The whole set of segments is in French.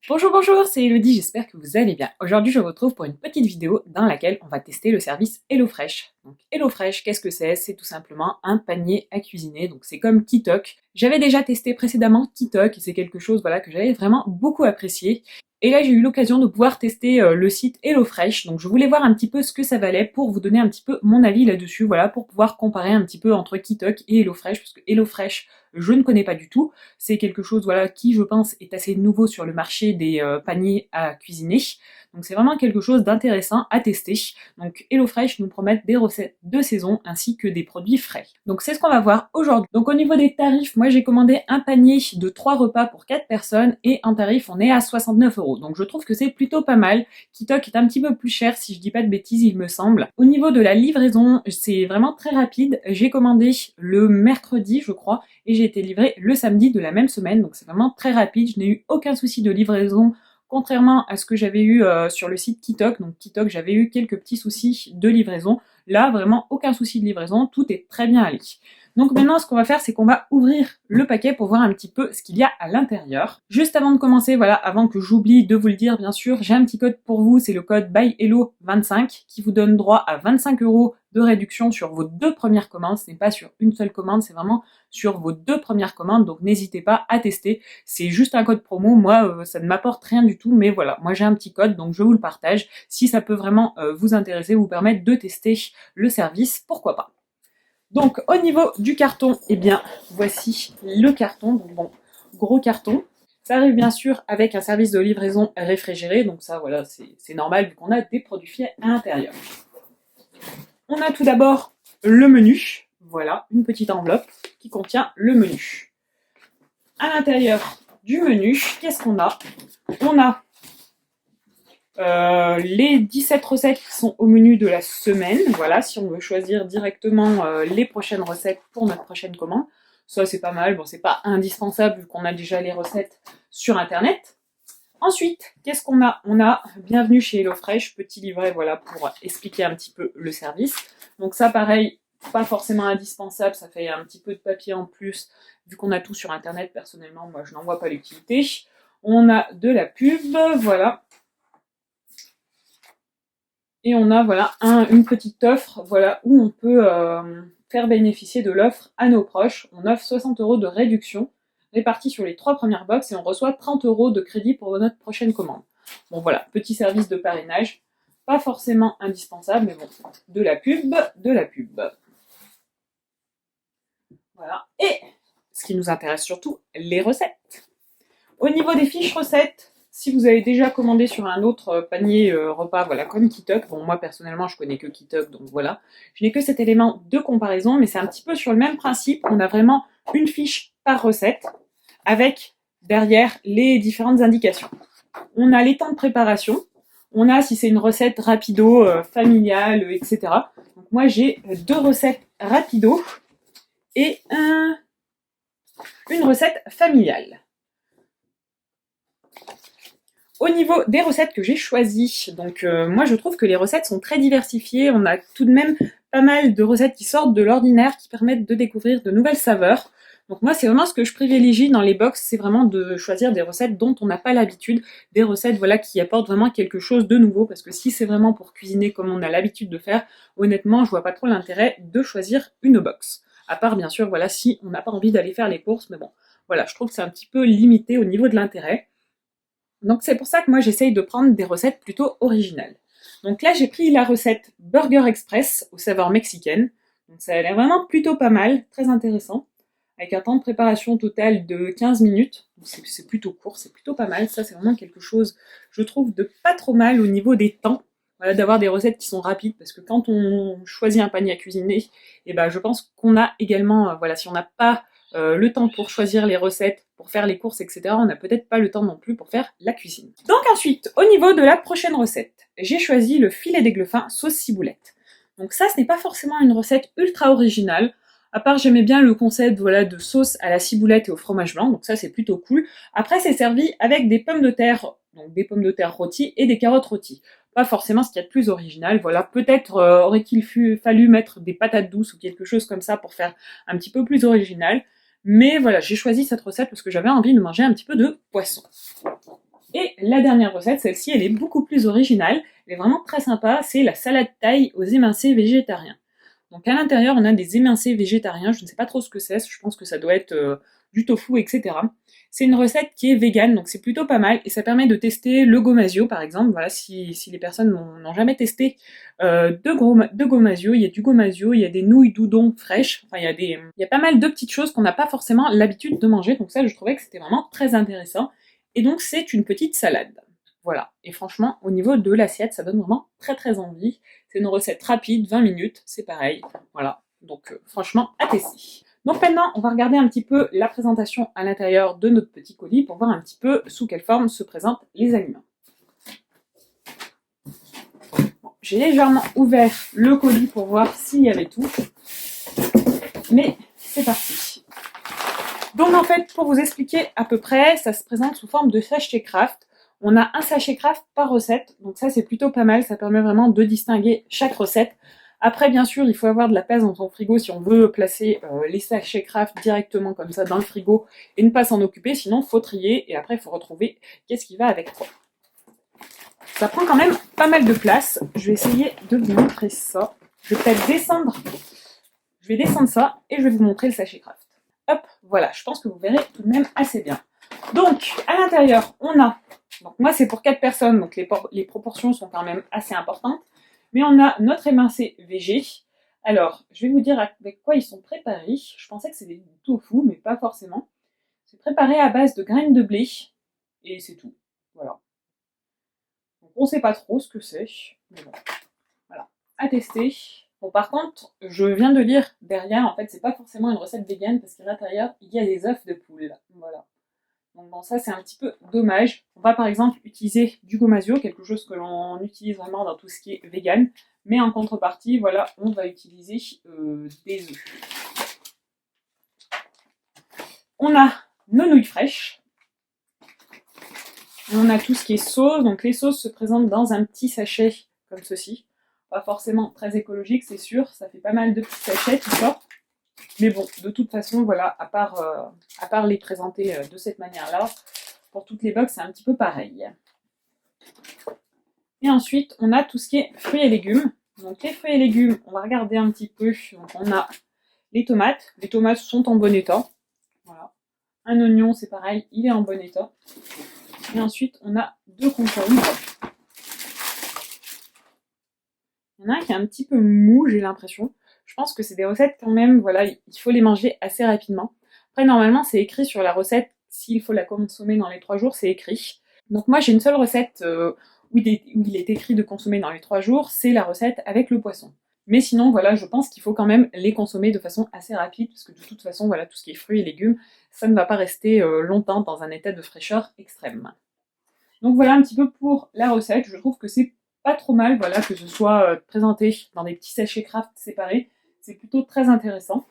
Bonjour, bonjour, c'est Elodie, j'espère que vous allez bien. Aujourd'hui, je vous retrouve pour une petite vidéo dans laquelle on va tester le service HelloFresh. Donc HelloFresh, qu'est-ce que c'est? C'est tout simplement un panier à cuisiner, donc c'est comme Kitok. J'avais déjà testé précédemment Kitok et c'est quelque chose voilà, que j'avais vraiment beaucoup apprécié. Et là, j'ai eu l'occasion de pouvoir tester le site HelloFresh, donc je voulais voir un petit peu ce que ça valait pour vous donner un petit peu mon avis là-dessus, voilà, pour pouvoir comparer un petit peu entre Kitok et HelloFresh, parce que HelloFresh, je ne connais pas du tout. C'est quelque chose voilà, qui, je pense, est assez nouveau sur le marché des paniers à cuisiner. Donc c'est vraiment quelque chose d'intéressant à tester. Donc HelloFresh nous promettent des recettes de saison ainsi que des produits frais. Donc c'est ce qu'on va voir aujourd'hui. Donc au niveau des tarifs, moi j'ai commandé un panier de 3 repas pour 4 personnes et en tarif on est à 69 €. Donc je trouve que c'est plutôt pas mal. Kitok est un petit peu plus cher si je dis pas de bêtises il me semble. Au niveau de la livraison, c'est vraiment très rapide. J'ai commandé le mercredi je crois et j'ai été livrée le samedi de la même semaine, donc c'est vraiment très rapide. Je n'ai eu aucun souci de livraison, contrairement à ce que j'avais eu sur le site Kitok. Donc Kitok, j'avais eu quelques petits soucis de livraison. Là, vraiment aucun souci de livraison, tout est très bien allé. Donc maintenant, ce qu'on va faire, c'est qu'on va ouvrir le paquet pour voir un petit peu ce qu'il y a à l'intérieur. Juste avant de commencer, voilà, avant que j'oublie de vous le dire, bien sûr, j'ai un petit code pour vous, c'est le code BYHello25 qui vous donne droit à 25 € de réduction sur vos 2 premières commandes. Ce n'est pas sur une seule commande, c'est vraiment sur vos 2 premières commandes, donc n'hésitez pas à tester. C'est juste un code promo, moi ça ne m'apporte rien du tout, mais voilà, moi j'ai un petit code, donc je vous le partage. Si ça peut vraiment vous intéresser, vous permettre de tester le service, pourquoi pas. Donc au niveau du carton, eh bien voici le carton, donc bon, gros carton. Ça arrive bien sûr avec un service de livraison réfrigéré, donc ça voilà, c'est normal vu qu'on a des produits frais à l'intérieur. On a tout d'abord le menu, voilà, une petite enveloppe qui contient le menu. À l'intérieur du menu, qu'est-ce qu'on a? On a les 17 recettes qui sont au menu de la semaine, voilà, si on veut choisir directement les prochaines recettes pour notre prochaine commande. Ça c'est pas mal, bon c'est pas indispensable vu qu'on a déjà les recettes sur internet. Ensuite, qu'est-ce qu'on a? On a bienvenue chez HelloFresh, petit livret voilà pour expliquer un petit peu le service. Donc ça pareil, pas forcément indispensable, ça fait un petit peu de papier en plus, vu qu'on a tout sur internet, personnellement moi je n'en vois pas l'utilité. On a de la pub, voilà. Et on a voilà une petite offre voilà, où on peut faire bénéficier de l'offre à nos proches. On offre 60 € de réduction répartie sur les 3 premières box et on reçoit 30 € de crédit pour notre prochaine commande. Bon voilà, petit service de parrainage, pas forcément indispensable, mais bon, de la pub, de la pub. Voilà, et ce qui nous intéresse surtout, les recettes. Au niveau des fiches recettes, si vous avez déjà commandé sur un autre panier repas, voilà, comme Kitok, bon moi personnellement je connais que Kitok, donc voilà, je n'ai que cet élément de comparaison, mais c'est un petit peu sur le même principe, on a vraiment une fiche par recette, avec derrière les différentes indications. On a les temps de préparation, on a si c'est une recette rapido, familiale, etc. Donc moi j'ai 2 recettes rapido et une recette familiale. Au niveau des recettes que j'ai choisies, donc moi je trouve que les recettes sont très diversifiées, on a tout de même pas mal de recettes qui sortent de l'ordinaire, qui permettent de découvrir de nouvelles saveurs. Donc moi c'est vraiment ce que je privilégie dans les box, c'est vraiment de choisir des recettes dont on n'a pas l'habitude, des recettes voilà qui apportent vraiment quelque chose de nouveau, parce que si c'est vraiment pour cuisiner comme on a l'habitude de faire, honnêtement je vois pas trop l'intérêt de choisir une box. À part bien sûr voilà si on n'a pas envie d'aller faire les courses, mais bon, voilà, je trouve que c'est un petit peu limité au niveau de l'intérêt. Donc c'est pour ça que moi j'essaye de prendre des recettes plutôt originales. Donc là j'ai pris la recette Burger Express aux saveurs mexicaines. Donc ça a l'air vraiment plutôt pas mal, très intéressant. Avec un temps de préparation total de 15 minutes. C'est plutôt court, c'est plutôt pas mal. Ça c'est vraiment quelque chose, je trouve, de pas trop mal au niveau des temps. Voilà, d'avoir des recettes qui sont rapides, parce que quand on choisit un panier à cuisiner, et ben, je pense qu'on a également, voilà, si on n'a pas le temps pour choisir les recettes, pour faire les courses, etc. On n'a peut-être pas le temps non plus pour faire la cuisine. Donc ensuite, au niveau de la prochaine recette, j'ai choisi le filet d'aigle fin sauce ciboulette. Donc ça, ce n'est pas forcément une recette ultra originale, à part j'aimais bien le concept voilà, de sauce à la ciboulette et au fromage blanc, donc ça c'est plutôt cool. Après c'est servi avec des pommes de terre, donc des pommes de terre rôties et des carottes rôties. Pas forcément ce qu'il y a de plus original, voilà, peut-être aurait-il fallu mettre des patates douces ou quelque chose comme ça pour faire un petit peu plus original. Mais voilà, j'ai choisi cette recette parce que j'avais envie de manger un petit peu de poisson. Et la dernière recette, celle-ci, elle est beaucoup plus originale, elle est vraiment très sympa, c'est la salade thaï aux émincés végétariens. Donc à l'intérieur, on a des émincés végétariens, je ne sais pas trop ce que c'est, je pense que ça doit être du tofu, etc. C'est une recette qui est végane, donc c'est plutôt pas mal, et ça permet de tester le gomasio, par exemple. Voilà, si les personnes n'ont jamais testé de gomasio, il y a du gomasio, il y a des nouilles d'udon fraîches, enfin il y a pas mal de petites choses qu'on n'a pas forcément l'habitude de manger, donc ça je trouvais que c'était vraiment très intéressant. Et donc c'est une petite salade. Voilà, et franchement, au niveau de l'assiette, ça donne vraiment très très envie. C'est une recette rapide, 20 minutes, c'est pareil. Voilà, donc franchement, à tester. Donc maintenant, on va regarder un petit peu la présentation à l'intérieur de notre petit colis pour voir un petit peu sous quelle forme se présentent les aliments. Bon, j'ai légèrement ouvert le colis pour voir s'il y avait tout, mais c'est parti. Donc en fait, pour vous expliquer à peu près, ça se présente sous forme de sachet craft. On a un sachet craft par recette, donc ça c'est plutôt pas mal, ça permet vraiment de distinguer chaque recette. Après, bien sûr, il faut avoir de la place dans son frigo si on veut placer les sachets craft directement comme ça dans le frigo et ne pas s'en occuper, sinon il faut trier et après il faut retrouver qu'est-ce qui va avec quoi. Ça prend quand même pas mal de place. Je vais essayer de vous montrer ça. Je vais peut-être descendre. Je vais descendre ça et je vais vous montrer le sachet craft. Hop, voilà, je pense que vous verrez tout de même assez bien. Donc, à l'intérieur, on a... Donc moi, c'est pour 4 personnes, donc les proportions sont quand même assez importantes. Mais on a notre émincé végé. Alors, je vais vous dire avec quoi ils sont préparés. Je pensais que c'était du tofu, mais pas forcément. C'est préparé à base de graines de blé. Et c'est tout. Voilà. Donc on sait pas trop ce que c'est. Mais bon, voilà. À tester. Bon, par contre, je viens de lire derrière, en fait, c'est pas forcément une recette végane, parce qu'à l'intérieur, il y a des œufs de poule. Voilà. Donc bon, ça c'est un petit peu dommage. On va par exemple utiliser du gomasio, quelque chose que l'on utilise vraiment dans tout ce qui est vegan, mais en contrepartie, voilà, on va utiliser des œufs. On a nos nouilles fraîches. On a tout ce qui est sauce, donc les sauces se présentent dans un petit sachet comme ceci. Pas forcément très écologique, c'est sûr, ça fait pas mal de petits sachets tout ça. Mais bon, de toute façon, voilà, à part les présenter de cette manière-là, pour toutes les box, c'est un petit peu pareil. Et ensuite, on a tout ce qui est fruits et légumes. Donc les fruits et légumes, on va regarder un petit peu. Donc on a les tomates. Les tomates sont en bon état. Voilà. Un oignon, c'est pareil, il est en bon état. Et ensuite, on a 2 concombres. Il y en a un qui est un petit peu mou, j'ai l'impression. Je pense que c'est des recettes quand même, voilà, il faut les manger assez rapidement. Après, normalement, c'est écrit sur la recette, s'il faut la consommer dans les 3 jours, c'est écrit. Donc moi, j'ai une seule recette où il est écrit de consommer dans les 3 jours, c'est la recette avec le poisson. Mais sinon, voilà, je pense qu'il faut quand même les consommer de façon assez rapide, parce que de toute façon, voilà, tout ce qui est fruits et légumes, ça ne va pas rester longtemps dans un état de fraîcheur extrême. Donc voilà un petit peu pour la recette, je trouve que c'est pas trop mal, voilà, que ce soit présenté dans des petits sachets craft séparés, c'est plutôt très intéressant.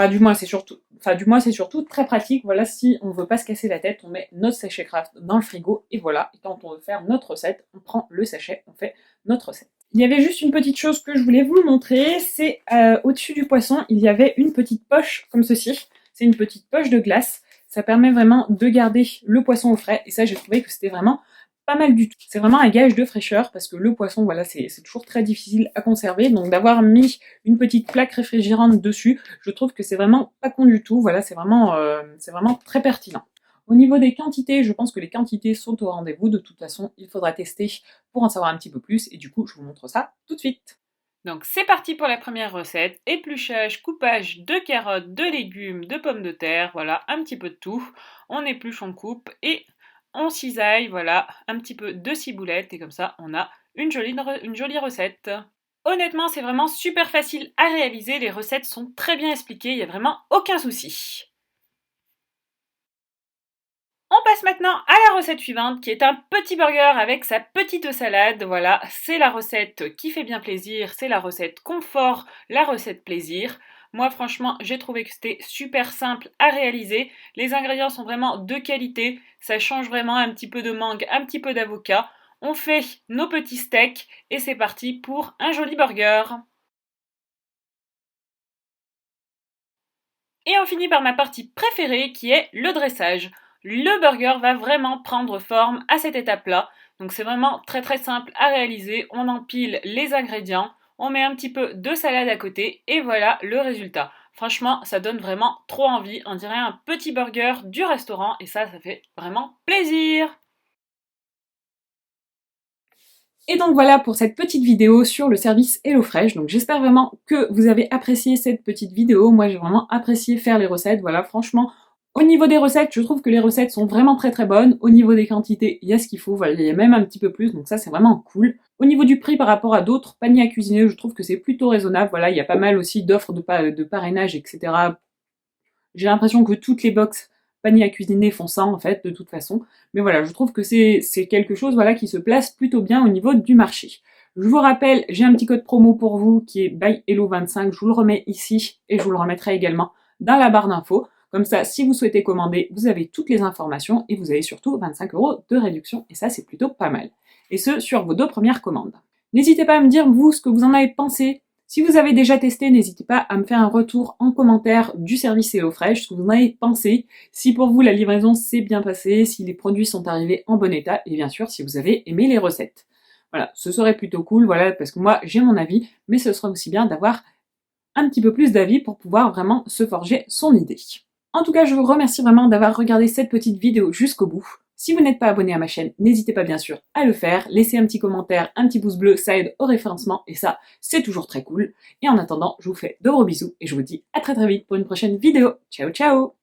Du moins c'est surtout très pratique, voilà, si on veut pas se casser la tête, on met notre sachet craft dans le frigo, et voilà, et quand on veut faire notre recette, on prend le sachet, on fait notre recette. Il y avait juste une petite chose que je voulais vous montrer, c'est au-dessus du poisson, il y avait une petite poche comme ceci, c'est une petite poche de glace, ça permet vraiment de garder le poisson au frais, et ça j'ai trouvé que c'était vraiment pas mal du tout. C'est vraiment un gage de fraîcheur, parce que le poisson, voilà, c'est toujours très difficile à conserver, donc d'avoir mis une petite plaque réfrigérante dessus, je trouve que c'est vraiment pas con du tout, voilà, c'est vraiment très pertinent. Au niveau des quantités, je pense que les quantités sont au rendez-vous, de toute façon, il faudra tester pour en savoir un petit peu plus, et du coup, je vous montre ça tout de suite. Donc c'est parti pour la première recette, épluchage, coupage de carottes, de légumes, de pommes de terre, voilà, un petit peu de tout, on épluche, on coupe, et on cisaille, voilà, un petit peu de ciboulette, et comme ça, on a une jolie recette. Honnêtement, c'est vraiment super facile à réaliser, les recettes sont très bien expliquées, il n'y a vraiment aucun souci. On passe maintenant à la recette suivante, qui est un petit burger avec sa petite salade. Voilà, c'est la recette qui fait bien plaisir, c'est la recette confort, la recette plaisir. Moi, franchement, j'ai trouvé que c'était super simple à réaliser. Les ingrédients sont vraiment de qualité, ça change vraiment un petit peu de mangue, un petit peu d'avocat. On fait nos petits steaks et c'est parti pour un joli burger. Et on finit par ma partie préférée qui est le dressage. Le burger va vraiment prendre forme à cette étape-là. Donc c'est vraiment très très simple à réaliser. On empile les ingrédients, on met un petit peu de salade à côté et voilà le résultat. Franchement, ça donne vraiment trop envie. On dirait un petit burger du restaurant et ça fait vraiment plaisir. Et donc voilà pour cette petite vidéo sur le service HelloFresh. Donc j'espère vraiment que vous avez apprécié cette petite vidéo. Moi j'ai vraiment apprécié faire les recettes. Voilà, franchement, au niveau des recettes, je trouve que les recettes sont vraiment très très bonnes. Au niveau des quantités, il y a ce qu'il faut. Voilà, il y a même un petit peu plus, donc ça c'est vraiment cool. Au niveau du prix par rapport à d'autres paniers à cuisiner, je trouve que c'est plutôt raisonnable. Voilà, il y a pas mal aussi d'offres de parrainage, etc. J'ai l'impression que toutes les box paniers à cuisiner font ça en fait, de toute façon. Mais voilà, je trouve que c'est quelque chose voilà, qui se place plutôt bien au niveau du marché. Je vous rappelle, j'ai un petit code promo pour vous qui est ByHello25, je vous le remets ici et je vous le remettrai également dans la barre d'infos. Comme ça, si vous souhaitez commander, vous avez toutes les informations et vous avez surtout 25 € de réduction et ça c'est plutôt pas mal. Et ce, sur vos 2 premières commandes. N'hésitez pas à me dire, vous, ce que vous en avez pensé. Si vous avez déjà testé, n'hésitez pas à me faire un retour en commentaire du service HelloFresh, ce que vous en avez pensé, si pour vous la livraison s'est bien passée, si les produits sont arrivés en bon état, et bien sûr si vous avez aimé les recettes. Voilà, ce serait plutôt cool, voilà, parce que moi j'ai mon avis, mais ce serait aussi bien d'avoir un petit peu plus d'avis pour pouvoir vraiment se forger son idée. En tout cas, je vous remercie vraiment d'avoir regardé cette petite vidéo jusqu'au bout. Si vous n'êtes pas abonné à ma chaîne, n'hésitez pas bien sûr à le faire, laissez un petit commentaire, un petit pouce bleu, ça aide au référencement et ça, c'est toujours très cool. Et en attendant, je vous fais de gros bisous et je vous dis à très très vite pour une prochaine vidéo. Ciao ciao!